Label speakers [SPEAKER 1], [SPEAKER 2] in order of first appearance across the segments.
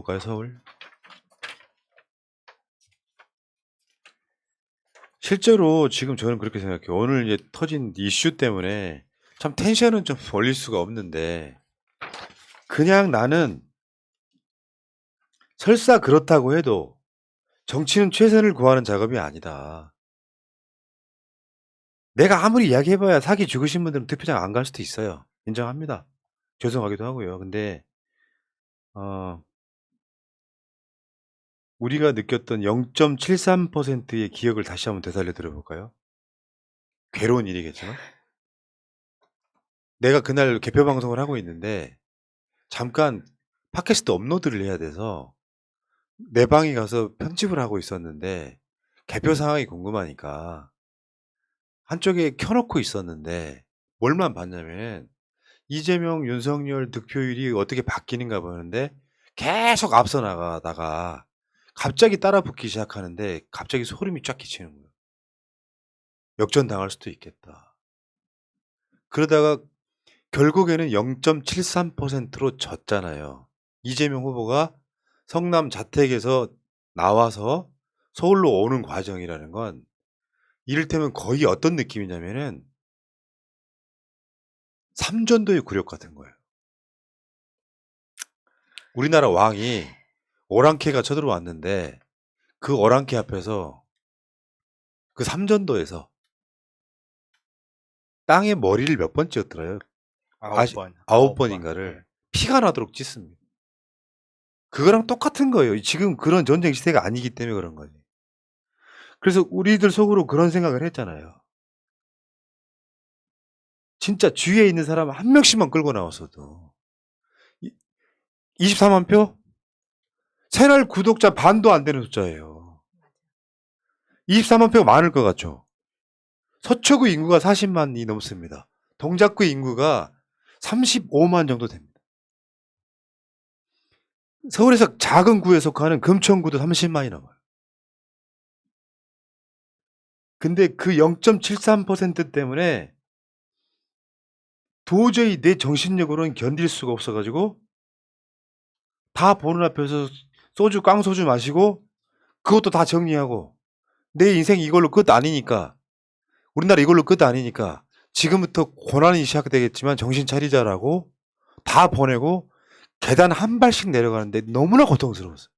[SPEAKER 1] 볼까요, 서울? 실제로 지금 저는 그렇게 생각해요. 오늘 이제 터진 이슈 때문에 참 텐션은 좀 올릴 수가 없는데, 그냥 나는 설사 그렇다고 해도 정치는 최선을 구하는 작업이 아니다. 내가 아무리 이야기해봐야 사기 죽으신 분들은 투표장 안 갈 수도 있어요. 인정합니다. 죄송하기도 하고요. 근데 우리가 느꼈던 0.73%의 기억을 다시 한번 되살려 들어볼까요? 괴로운 일이겠지만. 내가 그날 개표 방송을 하고 있는데 잠깐 팟캐스트 업로드를 해야 돼서 내 방에 가서 편집을 하고 있었는데 개표 상황이 궁금하니까 한쪽에 켜놓고 있었는데 뭘만 봤냐면 이재명, 윤석열 득표율이 어떻게 바뀌는가 보는데 계속 앞서 나가다가 갑자기 따라 붙기 시작하는데 갑자기 소름이 쫙 끼치는 거예요. 역전당할 수도 있겠다. 그러다가 결국에는 0.73%로 졌잖아요. 이재명 후보가 성남 자택에서 나와서 서울로 오는 과정이라는 건 이를테면 거의 어떤 느낌이냐면은 삼전도의 굴욕 같은 거예요. 우리나라 왕이 오랑캐가 쳐들어왔는데 그 오랑캐 앞에서 그 삼전도에서 땅에 머리를 몇 번 찧었더라요.
[SPEAKER 2] 9번.
[SPEAKER 1] 9번인가를 피가 나도록 찢습니다. 그거랑 똑같은 거예요. 지금 그런 전쟁 시대가 아니기 때문에 그런 거지. 그래서 우리들 속으로 그런 생각을 했잖아요. 진짜 주위에 있는 사람 한 명씩만 끌고 나왔어도 24만 표? 채널 구독자 반도 안 되는 숫자예요. 24만 표가 많을 것 같죠? 서초구 인구가 40만이 넘습니다. 동작구 인구가 35만 정도 됩니다. 서울에서 작은 구에 속하는 금천구도 30만이 넘어요. 근데 그 0.73% 때문에 도저히 내 정신력으로는 견딜 수가 없어가지고 다 보는 앞에서 소주 깡소주 마시고 그것도 다 정리하고 내 인생 이걸로 끝 아니니까 우리나라 이걸로 끝 아니니까 지금부터 고난이 시작되겠지만 정신 차리자라고 다 보내고 계단 한 발씩 내려가는데 너무나 고통스러웠어요.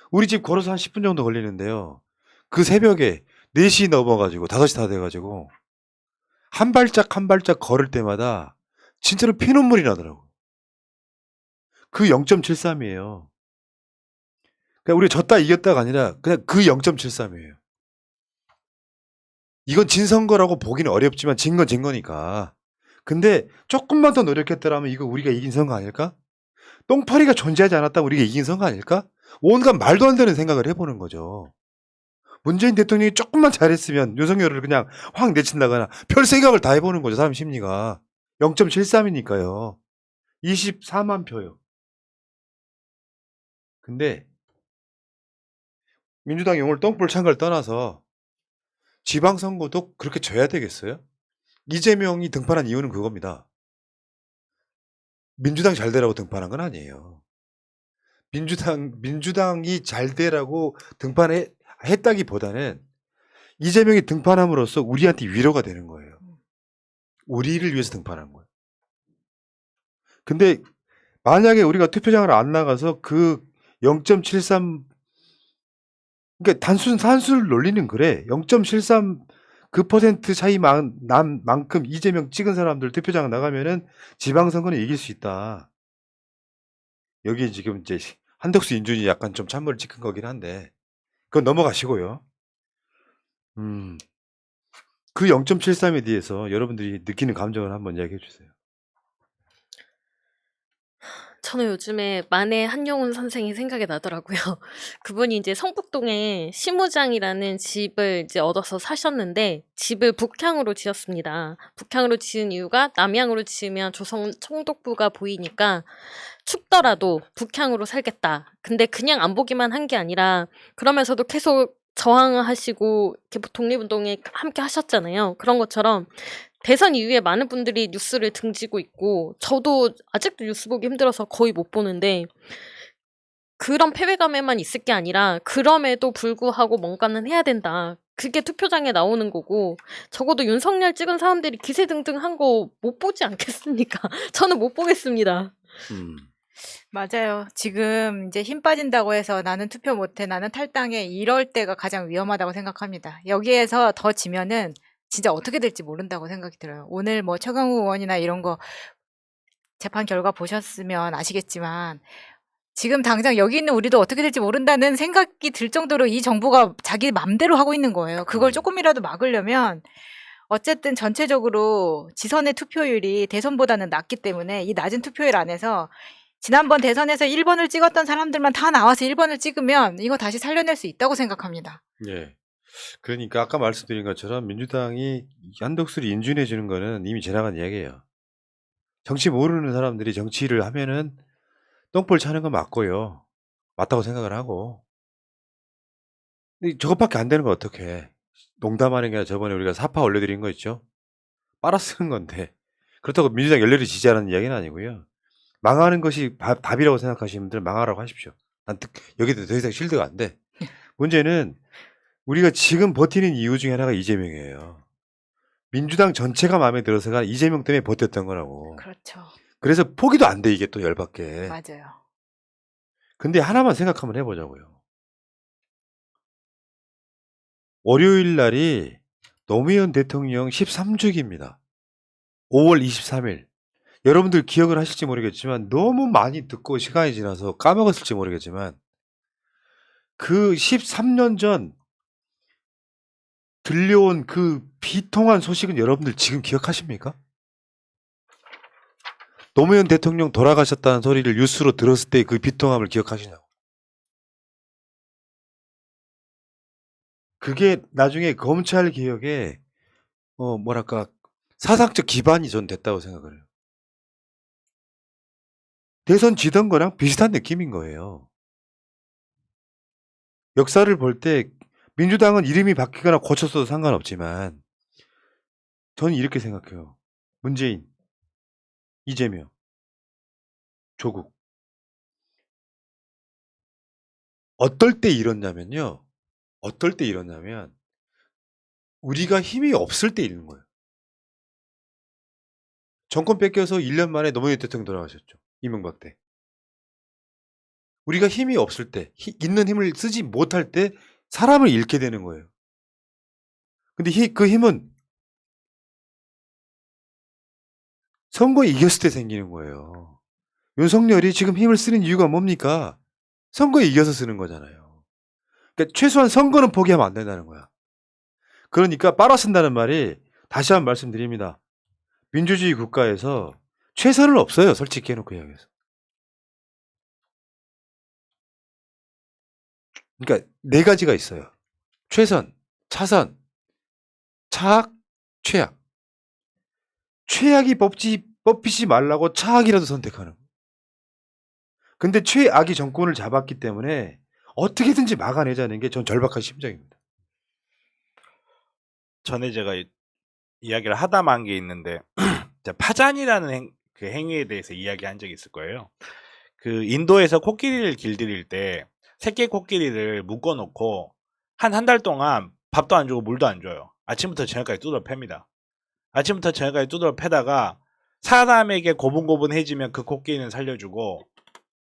[SPEAKER 1] 우리 집 걸어서 한 10분 정도 걸리는데요. 그 새벽에 4시 넘어가지고 5시 다 돼가지고 한 발짝 한 발짝 걸을 때마다 진짜로 피눈물이 나더라고. 그 0.73이에요. 그러니까 우리가 졌다 이겼다가 아니라 그냥 그 0.73이에요. 이건 진 선거라고 보기는 어렵지만 진 건 진 거니까. 근데 조금만 더 노력했더라면 이거 우리가 이긴 선거 아닐까? 똥파리가 존재하지 않았다면 우리가 이긴 선거 아닐까? 온갖 말도 안 되는 생각을 해보는 거죠. 문재인 대통령이 조금만 잘했으면 윤석열을 그냥 확 내친다거나 별 생각을 다 해보는 거죠. 사람 심리가. 0.73이니까요. 24만 표요. 근데 민주당이 오늘 똥볼 찬 걸 떠나서 지방선거도 그렇게 져야 되겠어요? 이재명이 등판한 이유는 그겁니다. 민주당 잘 되라고 등판한 건 아니에요. 민주당이 잘 되라고 등판했다기보다는 이재명이 등판함으로써 우리한테 위로가 되는 거예요. 우리를 위해서 등판한 거예요. 근데 만약에 우리가 투표장을 안 나가서 그 0.73, 그러니까 산술 논리는 그래. 0.73 그 퍼센트 차이 난 만큼 이재명 찍은 사람들 투표장 나가면은 지방선거는 이길 수 있다. 여기 지금 이제 한덕수 인준이 약간 좀 찬물을 찍은 거긴 한데 그건 넘어가시고요. 그 0.73에 대해서 여러분들이 느끼는 감정을 한번 이야기해 주세요.
[SPEAKER 3] 저는 요즘에 만해 한용운 선생이 생각이 나더라고요. 그분이 이제 성북동에 시무장이라는 집을 이제 얻어서 사셨는데 집을 북향으로 지었습니다. 북향으로 지은 이유가 남향으로 지으면 조선 총독부가 보이니까 춥더라도 북향으로 살겠다. 근데 그냥 안 보기만 한 게 아니라 그러면서도 계속 저항을 하시고 이렇게 독립운동에 함께 하셨잖아요. 그런 것처럼 대선 이후에 많은 분들이 뉴스를 등지고 있고 저도 아직도 뉴스 보기 힘들어서 거의 못 보는데 그런 패배감에만 있을 게 아니라 그럼에도 불구하고 뭔가는 해야 된다. 그게 투표장에 나오는 거고 적어도 윤석열 찍은 사람들이 기세등등한 거 못 보지 않겠습니까? 저는 못 보겠습니다.
[SPEAKER 1] 음.
[SPEAKER 2] 맞아요. 지금 이제 힘 빠진다고 해서 나는 투표 못해, 나는 탈당해, 이럴 때가 가장 위험하다고 생각합니다. 여기에서 더 지면은 진짜 어떻게 될지 모른다고 생각이 들어요. 오늘 뭐 최강욱 의원이나 이런 거 재판 결과 보셨으면 아시겠지만 지금 당장 여기 있는 우리도 어떻게 될지 모른다는 생각이 들 정도로 이 정부가 자기 맘대로 하고 있는 거예요. 그걸 조금이라도 막으려면 어쨌든 전체적으로 지선의 투표율이 대선보다는 낮기 때문에 이 낮은 투표율 안에서 지난번 대선에서 1번을 찍었던 사람들만 다 나와서 1번을 찍으면 이거 다시 살려낼 수 있다고 생각합니다.
[SPEAKER 1] 예. 그러니까 아까 말씀드린 것처럼 민주당이 한독수를 인준해 주는 거는 이미 지나간 이야기예요. 정치 모르는 사람들이 정치를 하면은 똥볼 차는 건 맞고요. 맞다고 생각을 하고. 근데 저것밖에 안 되는 거 어떡해. 농담하는 게 아니라 저번에 우리가 사파 올려드린 거 있죠? 빨아쓰는 건데. 그렇다고 민주당 열렬히 지지하는 이야기는 아니고요. 망하는 것이 답이라고 생각하시는 분들은 망하라고 하십시오. 여기도 더 이상 실드가 안 돼. 문제는 우리가 지금 버티는 이유 중에 하나가 이재명이에요. 민주당 전체가 마음에 들어서가 이재명 때문에 버텼던 거라고.
[SPEAKER 2] 그렇죠.
[SPEAKER 1] 그래서 포기도 안 돼, 이게 또 열받게.
[SPEAKER 2] 맞아요.
[SPEAKER 1] 근데 하나만 생각 한번 해보자고요. 월요일 날이 노무현 대통령 13주기입니다. 5월 23일. 여러분들 기억을 하실지 모르겠지만 너무 많이 듣고 시간이 지나서 까먹었을지 모르겠지만 그 13년 전 들려온 그 비통한 소식은 여러분들 지금 기억하십니까? 노무현 대통령 돌아가셨다는 소리를 뉴스로 들었을 때 그 비통함을 기억하시냐고. 그게 나중에 검찰 개혁에 뭐랄까 사상적 기반이 전 됐다고 생각을 해요. 대선 지던 거랑 비슷한 느낌인 거예요. 역사를 볼 때 민주당은 이름이 바뀌거나 고쳤어도 상관없지만 저는 이렇게 생각해요. 문재인, 이재명, 조국. 어떨 때 이렇냐면요. 어떨 때 이러냐면 우리가 힘이 없을 때 이러는 거예요. 정권 뺏겨서 1년 만에 노무현 대통령 돌아가셨죠. 이명박 때. 우리가 힘이 없을 때, 있는 힘을 쓰지 못할 때 사람을 잃게 되는 거예요. 근데 그 힘은 선거에 이겼을 때 생기는 거예요. 윤석열이 지금 힘을 쓰는 이유가 뭡니까? 선거에 이겨서 쓰는 거잖아요. 그러니까 최소한 선거는 포기하면 안 된다는 거야. 그러니까 빨아 쓴다는 말이 다시 한번 말씀드립니다. 민주주의 국가에서 최선은 없어요. 솔직히 해놓고 이야기해서. 그러니까 네 가지가 있어요. 최선, 차선, 차악, 최악. 최악이 뽑히지 말라고 차악이라도 선택하는. 근데 최악이 정권을 잡았기 때문에 어떻게든지 막아내자는 게 전 절박한 심정입니다.
[SPEAKER 4] 전에 제가 이야기를 하다 만 게 있는데 파잔이라는 그 행위에 대해서 이야기한 적이 있을 거예요. 그 인도에서 코끼리를 길들일 때 새끼 코끼리를 묶어놓고 한 달 동안 밥도 안 주고 물도 안 줘요. 아침부터 저녁까지 두드려 팹니다. 아침부터 저녁까지 두드려 패다가 사람에게 고분고분해지면 그 코끼리는 살려주고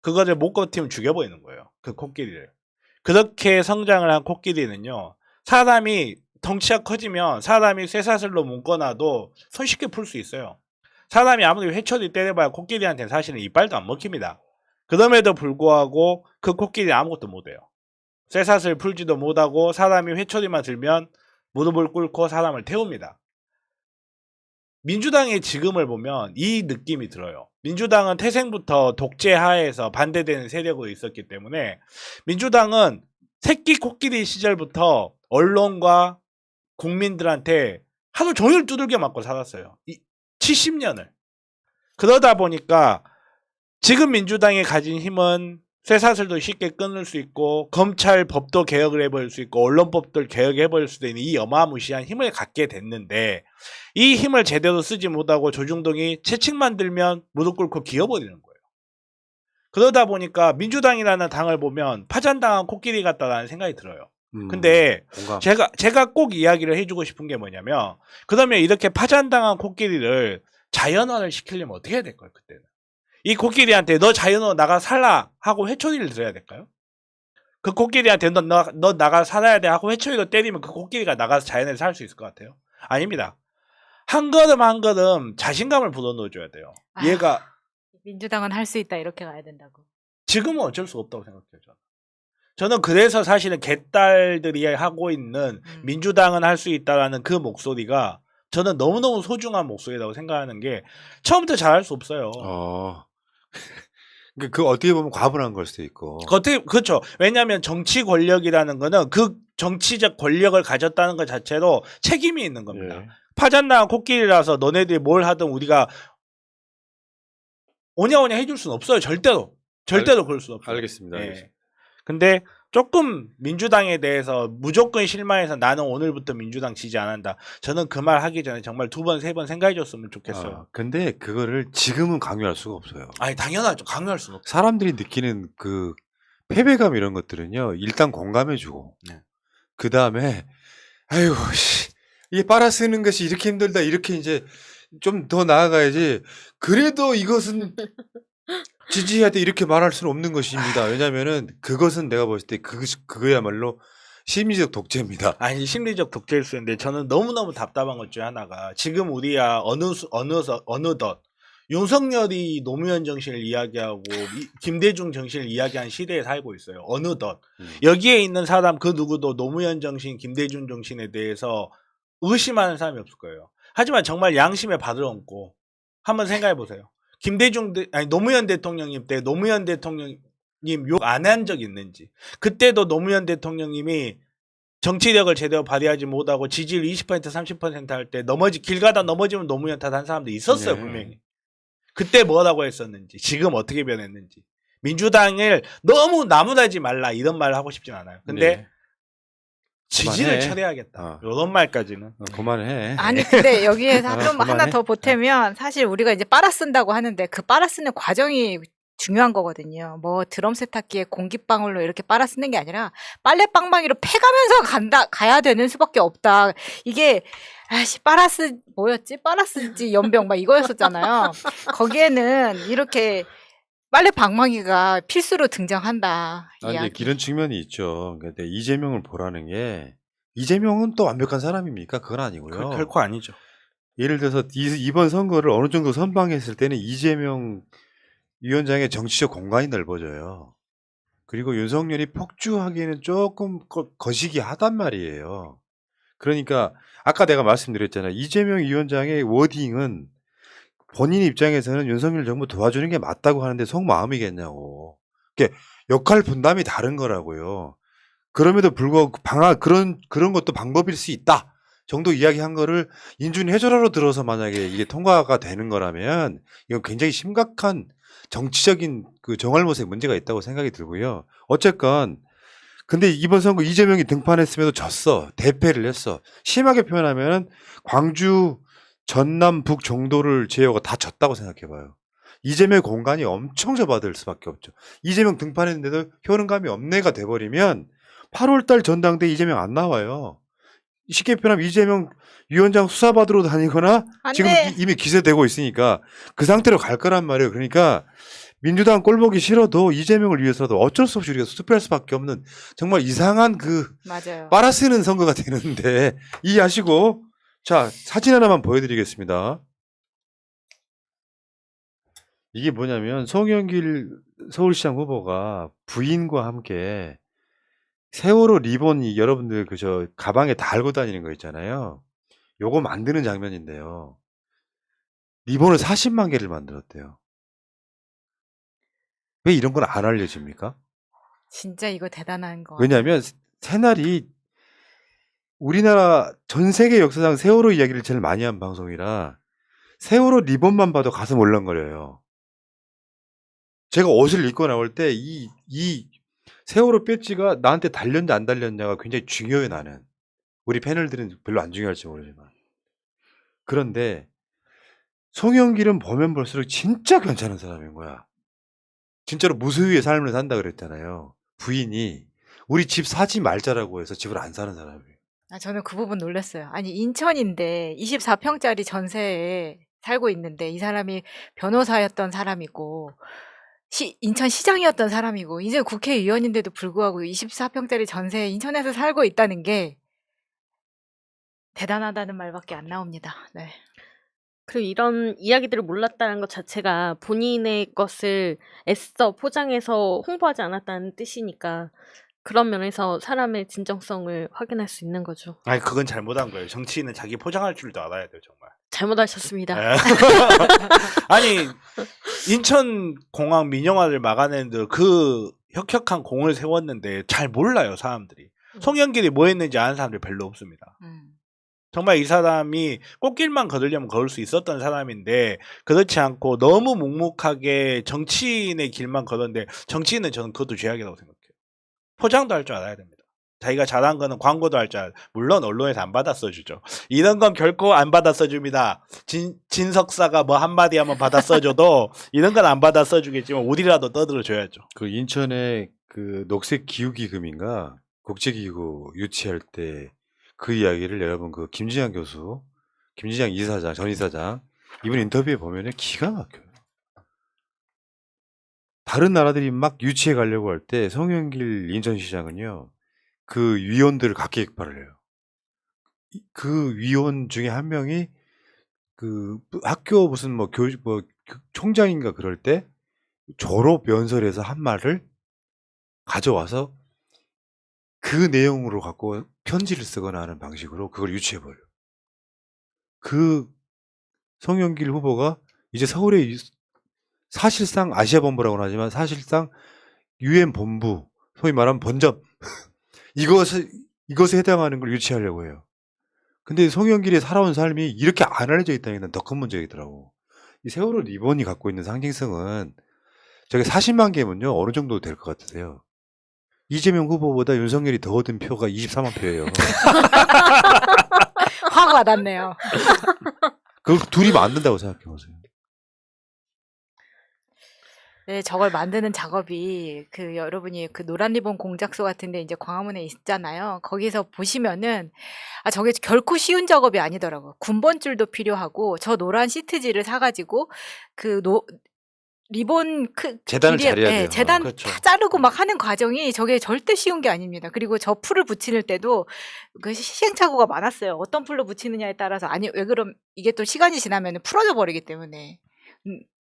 [SPEAKER 4] 그거를 못 버티면 죽여버리는 거예요. 그 코끼리를. 그렇게 성장을 한 코끼리는요. 사람이 덩치가 커지면 사람이 쇠사슬로 묶어놔도 손쉽게 풀 수 있어요. 사람이 아무리 회초리 때려봐야 코끼리한테는 사실은 이빨도 안 먹힙니다. 그럼에도 불구하고 그 코끼리는 아무것도 못해요. 쇠사슬 풀지도 못하고 사람이 회초리만 들면 무릎을 꿇고 사람을 태웁니다. 민주당의 지금을 보면 이 느낌이 들어요. 민주당은 태생부터 독재 하에서 반대되는 세력으로 있었기 때문에 민주당은 새끼 코끼리 시절부터 언론과 국민들한테 하루 종일 두들겨 맞고 살았어요. 70년을. 그러다 보니까 지금 민주당이 가진 힘은 쇠사슬도 쉽게 끊을 수 있고 검찰 법도 개혁을 해버릴 수 있고 언론법도 개혁해버릴 수도 있는 이 어마무시한 힘을 갖게 됐는데 이 힘을 제대로 쓰지 못하고 조중동이 채찍만 들면 무릎 꿇고 기어버리는 거예요. 그러다 보니까 민주당이라는 당을 보면 파전당한 코끼리 같다라는 생각이 들어요. 근데
[SPEAKER 1] 공감.
[SPEAKER 4] 제가 꼭 이야기를 해주고 싶은 게 뭐냐면, 그러면 이렇게 파전당한 코끼리를 자연화를 시키려면 어떻게 해야 될까요, 그때는? 이 코끼리한테 너 자연화 나가 살라 하고 회초리를 들어야 될까요? 그 코끼리한테 너 나가 살아야 돼 하고 회초리로 때리면 그 코끼리가 나가서 자연에서 살 수 있을 것 같아요? 아닙니다. 한 걸음 한 걸음 자신감을 불어넣어줘야 돼요.
[SPEAKER 2] 아.
[SPEAKER 4] 얘가
[SPEAKER 2] 민주당은 할 수 있다 이렇게 가야 된다고.
[SPEAKER 4] 지금은 어쩔 수 없다고 생각해요. 저는 그래서 사실은 개딸들이 하고 있는 민주당은 할 수 있다라는 그 목소리가 저는 너무너무 소중한 목소리라고 생각하는 게, 처음부터 잘할 수 없어요.
[SPEAKER 1] 그 어떻게 보면 과분한 걸 수도 있고.
[SPEAKER 4] 그렇죠. 왜냐하면 정치 권력이라는 거는 그 정치적 권력을 가졌다는 것 자체로 책임이 있는 겁니다.
[SPEAKER 1] 예.
[SPEAKER 4] 파잔나한 코끼리라서 너네들이 뭘 하든 우리가 오냐오냐 해줄 수는 없어요. 절대로 그럴 수는 없어요.
[SPEAKER 1] 알겠습니다.
[SPEAKER 4] 예.
[SPEAKER 1] 알겠습니다.
[SPEAKER 4] 근데 조금 민주당에 대해서 무조건 실망해서 나는 오늘부터 민주당 지지 안 한다. 저는 그 말 하기 전에 정말 2번, 3번 생각해 줬으면 좋겠어요.
[SPEAKER 1] 근데 그거를 지금은 강요할 수가 없어요.
[SPEAKER 4] 아니, 당연하죠. 강요할 수는 없죠.
[SPEAKER 1] 사람들이 느끼는 그 패배감 이런 것들은요, 일단 공감해주고,
[SPEAKER 4] 네.
[SPEAKER 1] 그 다음에, 아이고, 씨, 이게 빨아쓰는 것이 이렇게 힘들다, 이렇게 이제 좀 더 나아가야지, 그래도 이것은 지지해야 돼, 이렇게 말할 수는 없는 것입니다. 왜냐면은 그것은 내가 봤을 때 그거야말로 심리적 독재입니다.
[SPEAKER 4] 아니, 심리적 독재일 수 있는데 저는 너무너무 답답한 것 중에 하나가, 지금 우리야 어느덧 윤석열이 노무현 정신을 이야기하고 김대중 정신을 이야기하는 시대에 살고 있어요. 어느덧. 여기에 있는 사람 그 누구도 노무현 정신, 김대중 정신에 대해서 의심하는 사람이 없을 거예요. 하지만 정말 양심에 발을 얹고 한번 생각해 보세요. 노무현 대통령님 때 노무현 대통령님 욕 안 한 적 있는지. 그때도 노무현 대통령님이 정치력을 제대로 발휘하지 못하고 지지율 20% 30% 할 때 길 가다 넘어지면 노무현 탓한 사람도 있었어요.
[SPEAKER 1] 네.
[SPEAKER 4] 분명히. 그때 뭐라고 했었는지, 지금 어떻게 변했는지. 민주당을 너무 나무라지 말라 이런 말을 하고 싶진 않아요. 근데
[SPEAKER 1] 네.
[SPEAKER 4] 지지를
[SPEAKER 1] 그만해.
[SPEAKER 4] 처리하겠다. 이런 말까지는.
[SPEAKER 1] 그만해.
[SPEAKER 2] 아니 근데 여기에서 좀
[SPEAKER 1] 그만해.
[SPEAKER 2] 하나 더 보태면 사실 우리가 이제 빨아쓴다고 하는데 그 빨아쓰는 과정이 중요한 거거든요. 뭐 드럼 세탁기에 공기방울로 이렇게 빨아쓰는 게 아니라 빨래방망이로 패가면서 가야 되는 수밖에 없다. 이게 뭐였지? 빨아쓰지 연병 막 이거였었잖아요. 거기에는 이렇게 빨래 방망이가 필수로 등장한다.
[SPEAKER 1] 아니,
[SPEAKER 2] 이야기.
[SPEAKER 1] 이런 측면이 있죠. 근데 이재명을 보라는 게, 이재명은 또 완벽한 사람입니까? 그건 아니고요.
[SPEAKER 4] 결코 아니죠.
[SPEAKER 1] 예를 들어서 이번 선거를 어느 정도 선방했을 때는 이재명 위원장의 정치적 공간이 넓어져요. 그리고 윤석열이 폭주하기에는 조금 거시기 하단 말이에요. 그러니까 아까 내가 말씀드렸잖아요. 이재명 위원장의 워딩은 본인 입장에서는 윤석열 정부 도와주는 게 맞다고 하는데 속마음이겠냐고. 역할 분담이 다른 거라고요. 그럼에도 불구하고 그런 것도 방법일 수 있다 정도 이야기한 거를 인준 해조라로 들어서 만약에 이게 통과가 되는 거라면 이건 굉장히 심각한 정치적인 그 정알못에 문제가 있다고 생각이 들고요. 어쨌건 근데 이번 선거 이재명이 등판했음에도 졌어. 대패를 했어. 심하게 표현하면 광주, 전남, 북 정도를 제외하고 다 졌다고 생각해봐요. 이재명의 공간이 엄청 좁아들 수밖에 없죠. 이재명 등판했는데도 효능감이 없네가 돼버리면 8월달 전당대 이재명 안 나와요. 쉽게 표현하면 이재명 위원장 수사받으러 다니거나
[SPEAKER 2] 안
[SPEAKER 1] 지금
[SPEAKER 2] 돼.
[SPEAKER 1] 이미 기소되고 있으니까 그 상태로 갈 거란 말이에요. 그러니까 민주당 꼴보기 싫어도 이재명을 위해서라도 어쩔 수 없이 우리가 투표할 수밖에 없는 정말 이상한
[SPEAKER 2] 맞아요.
[SPEAKER 1] 빨아쓰는 선거가 되는데 이해하시고, 자, 사진 하나만 보여드리겠습니다. 이게 뭐냐면 송영길 서울시장 후보가 부인과 함께 세월호 리본이 여러분들 가방에 달고 다니는 거 있잖아요. 요거 만드는 장면인데요. 리본을 40만 개를 만들었대요. 왜 이런 건 안 알려집니까?
[SPEAKER 2] 진짜 이거 대단한 거.
[SPEAKER 1] 왜냐하면 새날이 우리나라 전 세계 역사상 세월호 이야기를 제일 많이 한 방송이라 세월호 리본만 봐도 가슴 울렁거려요. 제가 옷을 입고 나올 때 이 세월호 배지가 나한테 달렸냐 안 달렸냐가 굉장히 중요해. 나는 우리 패널들은 별로 안 중요할지 모르지만. 그런데 송영길은 보면 볼수록 진짜 괜찮은 사람인 거야. 진짜로 무소유의 삶을 산다 그랬잖아요. 부인이 우리 집 사지 말자라고 해서 집을 안 사는 사람이에요.
[SPEAKER 2] 아, 저는 그 부분 놀랐어요. 아니, 인천인데 24평짜리 전세에 살고 있는데 이 사람이 변호사였던 사람이고 인천시장이었던 사람이고 이제 국회의원인데도 불구하고 24평짜리 전세에 인천에서 살고 있다는 게 대단하다는 말밖에 안 나옵니다. 네.
[SPEAKER 3] 그리고 이런 이야기들을 몰랐다는 것 자체가 본인의 것을 애써 포장해서 홍보하지 않았다는 뜻이니까 그런 면에서 사람의 진정성을 확인할 수 있는 거죠.
[SPEAKER 4] 아니 그건 잘못한 거예요. 정치인은 자기 포장할 줄도 알아야 돼요 정말.
[SPEAKER 3] 잘못하셨습니다.
[SPEAKER 4] 예. 아니 인천공항 민영화를 막아내는데 그 혁혁한 공을 세웠는데 잘 몰라요 사람들이. 송영길이 뭐 했는지 아는 사람들이 별로 없습니다. 정말 이 사람이 꽃길만 걸으려면 걸을 수 있었던 사람인데 그렇지 않고 너무 묵묵하게 정치인의 길만 걸었는데 정치인은 저는 그것도 죄악이라고 생각해요. 포장도 할 줄 알아야 됩니다. 자기가 잘한 거는 광고도 할 줄 알아요. 물론 언론에서 안 받아 써주죠. 이런 건 결코 안 받아 써줍니다. 진석사가 뭐 한마디 하면 받아 써줘도 이런 건 안 받아 써주겠지만 우리라도 떠들어줘야죠.
[SPEAKER 1] 그 인천의 그 녹색 기후기금인가 국제기구 유치할 때 그 이야기를 여러분 그 김진양 교수, 김진양 이사장, 전 이사장 이분 인터뷰에 보면은 기가 막혀요. 다른 나라들이 막 유치해 가려고 할 때 송영길 인천시장은요 그 위원들을 각계격파를 해요. 그 위원 중에 한 명이 그 학교 무슨 뭐 교육 뭐 총장인가 그럴 때 졸업 연설에서 한 말을 가져와서 그 내용으로 갖고 편지를 쓰거나 하는 방식으로 그걸 유치해 버려요. 그 송영길 후보가 이제 서울에 사실상 아시아 본부라고는 하지만 사실상 유엔 본부, 소위 말하면 본점 이것에 해당하는 걸 유치하려고 해요. 근데 송영길이 살아온 삶이 이렇게 안 알려져 있다는 게 더 큰 문제이더라고. 이 세월호 리본이 갖고 있는 상징성은 저게 40만 개면요 어느 정도 될 것 같으세요? 이재명 후보보다 윤석열이 더 얻은 표가 24만 표예요.
[SPEAKER 2] 화가 와닿네요.
[SPEAKER 1] 그걸 둘이 만든다고 생각해 보세요.
[SPEAKER 2] 네, 저걸 만드는 작업이 그 여러분이 그 노란 리본 공작소 같은데 이제 광화문에 있잖아요. 거기서 보시면은 아 저게 결코 쉬운 작업이 아니더라고요. 군번줄도 필요하고 저 노란 시트지를 사가지고 그 리본
[SPEAKER 1] 재단을 잘해야 돼요.
[SPEAKER 2] 재단
[SPEAKER 4] 그렇죠.
[SPEAKER 2] 다 자르고 막 하는 과정이 저게 절대 쉬운 게 아닙니다. 그리고 저 풀을 붙일 때도 그 시행착오가 많았어요. 어떤 풀로 붙이느냐에 따라서 아니 왜 그럼 이게 또 시간이 지나면 풀어져 버리기 때문에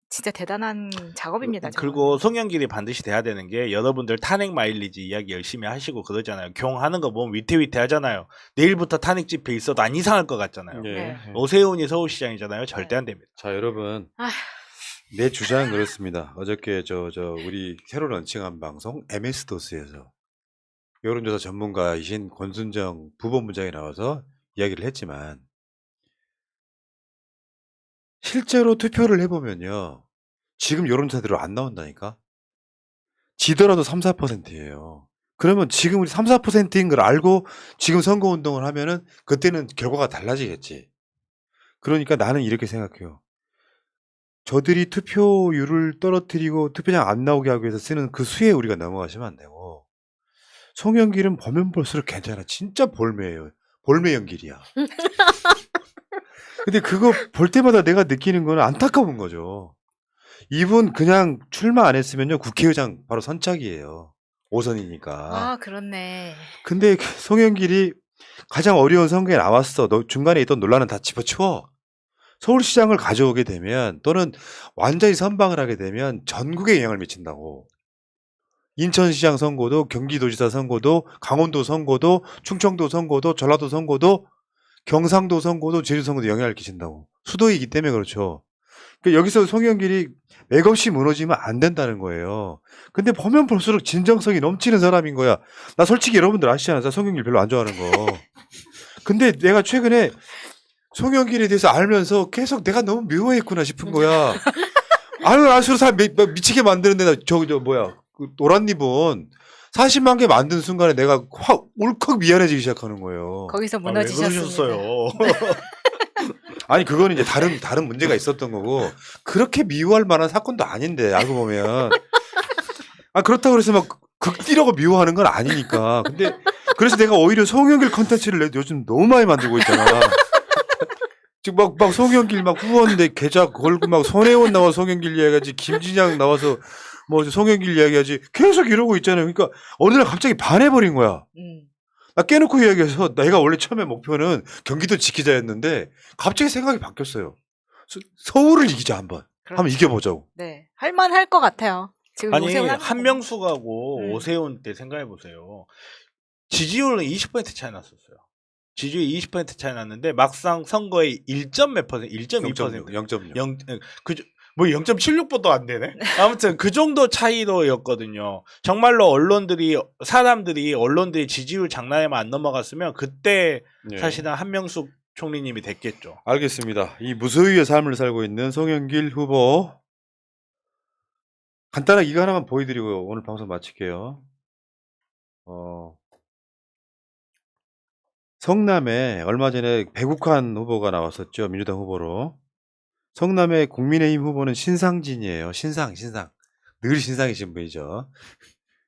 [SPEAKER 2] 진짜 대단한 작업입니다.
[SPEAKER 4] 그리고 송영길이 반드시 돼야 되는 게 여러분들 탄핵 마일리지 이야기 열심히 하시고 그러잖아요. 경하는 거 보면 위태위태하잖아요. 내일부터 탄핵 집회 있어도 안 이상할 것 같잖아요.
[SPEAKER 2] 네.
[SPEAKER 4] 오세훈이 서울시장이잖아요. 절대 안 됩니다.
[SPEAKER 1] 자 여러분
[SPEAKER 2] 아휴.
[SPEAKER 1] 내 주장은 그렇습니다. 어저께 저 우리 새로 런칭한 방송 MS도스에서 여론조사 전문가이신 권순정 부본부장이 나와서 이야기를 했지만 실제로 투표를 해보면요. 지금 여론조사대로 안 나온다니까. 지더라도 3, 4%예요. 그러면 지금 우리 3, 4%인 걸 알고 지금 선거운동을 하면은 그때는 결과가 달라지겠지. 그러니까 나는 이렇게 생각해요. 저들이 투표율을 떨어뜨리고 투표장 안 나오게 하기 위해서 쓰는 그 수에 우리가 넘어가시면 안 되고 송영길은 보면 볼수록 괜찮아. 진짜 볼매예요. 볼매 연길이야. 근데 그거 볼 때마다 내가 느끼는 거는 안타까운 거죠. 이분 그냥 출마 안 했으면요 국회의장 바로 선착이에요. 5선이니까.
[SPEAKER 2] 아 그렇네.
[SPEAKER 1] 근데 송영길이 가장 어려운 선거에 나왔어. 너 중간에 있던 논란은 다 집어치워. 서울시장을 가져오게 되면 또는 완전히 선방을 하게 되면 전국에 영향을 미친다고. 인천시장 선거도 경기도지사 선거도 강원도 선거도 충청도 선거도 전라도 선거도 경상도 선거도 제주 선거도 영향을 끼친다고. 수도이기 때문에 그렇죠. 그러니까 여기서 송영길이 맥없이 무너지면 안 된다는 거예요. 근데 보면 볼수록 진정성이 넘치는 사람인 거야. 나 솔직히 여러분들 아시잖아요. 나 송영길 별로 안 좋아하는 거. 근데 내가 최근에 송영길에 대해서 알면서 계속 내가 너무 묘했구나 싶은 거야. 알면 알수록 사람 미치게 만드는데 나 저 뭐야 그 노란 리본 40만 개 만든 순간에 내가 확 울컥 미안해지기 시작하는 거예요.
[SPEAKER 2] 거기서
[SPEAKER 4] 왜
[SPEAKER 2] 무너지셨습니다.
[SPEAKER 4] 그러셨어요?
[SPEAKER 1] 아니 그거는 이제 다른 문제가 있었던 거고 그렇게 미워할 만한 사건도 아닌데 알고 보면 아 그렇다고 그래서 막 극디라고 미워하는 건 아니니까. 근데 그래서 내가 오히려 송영길 컨텐츠를 요즘 너무 많이 만들고 있잖아. 지금 막 송영길 막 후원대 계좌 걸고 막 손혜원 나와 송영길 이야기하지, 김진양 나와서 뭐 송영길 이야기하지, 계속 이러고 있잖아요. 그러니까 어느 날 갑자기 반해버린 거야. 나 깨놓고 이야기해서 내가 원래 처음에 목표는 경기도 지키자였는데 갑자기 생각이 바뀌었어요. 서울을 이기자 한번. 한번
[SPEAKER 2] 그렇죠.
[SPEAKER 1] 이겨보자고.
[SPEAKER 2] 네. 할만할 것 같아요. 지금
[SPEAKER 4] 아니
[SPEAKER 2] 오세훈 하는 거
[SPEAKER 4] 한명숙하고
[SPEAKER 2] 음.
[SPEAKER 4] 오세훈 때 생각해 보세요. 지지율은 20% 차이 났었어요. 지지율 20% 차이 났는데 막상 선거에 1점 몇 %, 1.2%,
[SPEAKER 1] 0.6.
[SPEAKER 4] 0, 뭐 0.76%도 안 되네. 아무튼 그 정도 차이로였거든요. 정말로 언론들이 지지율 장난에만 안 넘어갔으면 그때
[SPEAKER 1] 예.
[SPEAKER 4] 사실은 한명숙 총리님이 됐겠죠.
[SPEAKER 1] 알겠습니다. 이 무소유의 삶을 살고 있는 송영길 후보 간단하게 이거 하나만 보여드리고 오늘 방송 마칠게요. 성남에 얼마 전에 배국환 후보가 나왔었죠. 민주당 후보로. 성남의 국민의힘 후보는 신상진이에요. 신상. 늘 신상이신 분이죠.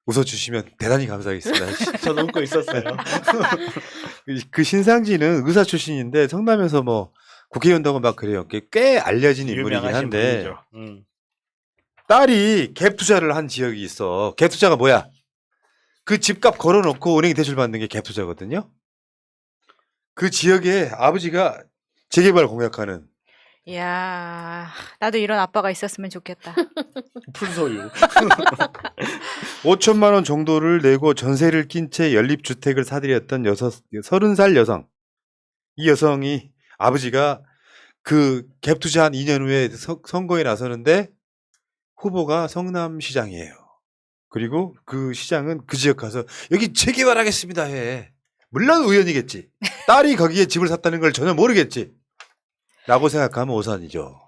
[SPEAKER 1] 웃어주시면 대단히 감사하겠습니다.
[SPEAKER 4] 저도 웃고 있었어요.
[SPEAKER 1] 그 신상진은 의사 출신인데 성남에서 뭐 국회의원도 하고 막 그래요. 꽤 알려진 인물이긴
[SPEAKER 4] 유명하신
[SPEAKER 1] 한데
[SPEAKER 4] 분이죠.
[SPEAKER 1] 딸이 갭 투자를 한 지역이 있어. 갭 투자가 뭐야? 그 집값 걸어놓고 은행에 대출 받는 게 갭 투자거든요. 그 지역에 아버지가 재개발 공약하는
[SPEAKER 2] 이야, 나도 이런 아빠가 있었으면 좋겠다.
[SPEAKER 4] 풀소유.
[SPEAKER 1] 5천만 원 정도를 내고 전세를 낀 채 연립주택을 사들였던 30살 여성. 이 여성이 아버지가 그 갭 투자한 2년 후에 선거에 나서는데 후보가 성남시장이에요. 그리고 그 시장은 그 지역 가서 여기 재개발하겠습니다 해. 물론 의원이겠지. 딸이 거기에 집을 샀다는 걸 전혀 모르겠지. 라고 생각하면 오산이죠.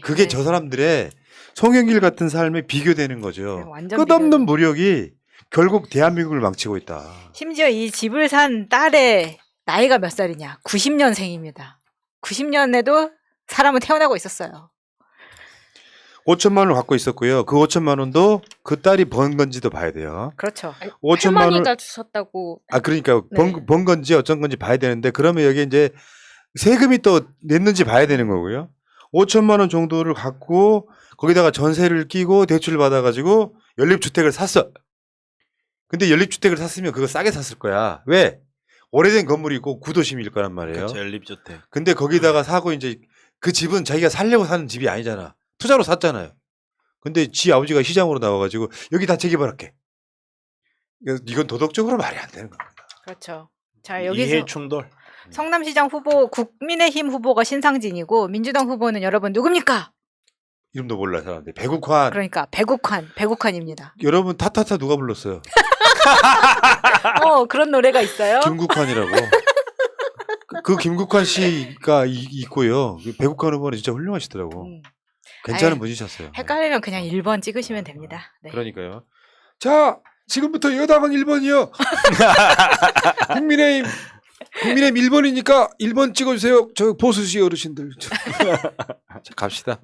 [SPEAKER 1] 그게
[SPEAKER 2] 네.
[SPEAKER 1] 저 사람들의 송영길 같은 삶에 비교되는
[SPEAKER 2] 네,
[SPEAKER 1] 거죠.
[SPEAKER 2] 완전
[SPEAKER 1] 끝없는
[SPEAKER 2] 비교돼요.
[SPEAKER 1] 무력이 결국 대한민국을 망치고 있다.
[SPEAKER 2] 심지어 이 집을 산 딸의 나이가 몇 살이냐? 90년생입니다. 90년에도 사람은 태어나고 있었어요.
[SPEAKER 1] 5천만 원을 갖고 있었고요. 그 5천만 원도 그 딸이 번 건지도 봐야 돼요.
[SPEAKER 2] 그렇죠.
[SPEAKER 1] 5천만 원.
[SPEAKER 3] 할머니가 주셨다고.
[SPEAKER 1] 그러니까
[SPEAKER 2] 네.
[SPEAKER 1] 번 건지 어쩐 건지 봐야 되는데 그러면 여기 이제 세금이 또 냈는지 봐야 되는 거고요. 5천만 원 정도를 갖고 거기다가 전세를 끼고 대출을 받아가지고 연립주택을 샀어. 근데 연립주택을 샀으면 그거 싸게 샀을 거야. 왜? 오래된 건물이 있고 구도심일 거란 말이에요.
[SPEAKER 4] 그렇죠. 연립주택.
[SPEAKER 1] 근데 거기다가 사고 이제 그 집은 자기가 살려고 사는 집이 아니잖아. 투자로 샀잖아요. 근데 지 아버지가 시장으로 나와가지고 여기 다 재개발할게. 이건 도덕적으로 말이 안 되는 겁니다.
[SPEAKER 2] 그렇죠. 자,
[SPEAKER 4] 이해
[SPEAKER 2] 여기서
[SPEAKER 4] 충돌.
[SPEAKER 2] 성남시장 후보, 국민의힘 후보가 신상진이고 민주당 후보는 여러분 누굽니까?
[SPEAKER 1] 이름도 몰라 사람들. 배국환.
[SPEAKER 2] 그러니까 배국환입니다.
[SPEAKER 1] 여러분 타타타 누가 불렀어요?
[SPEAKER 2] 그런 노래가 있어요.
[SPEAKER 1] 김국환이라고. 그 김국환 씨가 있고요. 배국환 후보는 진짜 훌륭하시더라고. 괜찮은
[SPEAKER 2] 아유,
[SPEAKER 1] 분이셨어요.
[SPEAKER 2] 헷갈리면 그냥 1번 찍으시면 됩니다. 네.
[SPEAKER 1] 그러니까요. 자, 지금부터 여당은 1번이요. 국민의힘 1번이니까 1번 찍어주세요. 저 보수시 어르신들. 자, 갑시다.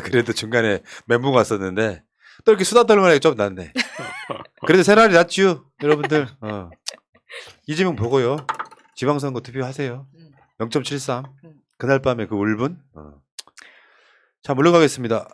[SPEAKER 1] 그래도 중간에 멘붕 왔었는데 또 이렇게 수다 떨면 하니까 좀 낫네. 그래도 새날이 낫죠, 여러분들. 이재명 보고요. 지방선거 투표하세요. 0.73. 그날 밤에 그 울분. 자, 물러가겠습니다.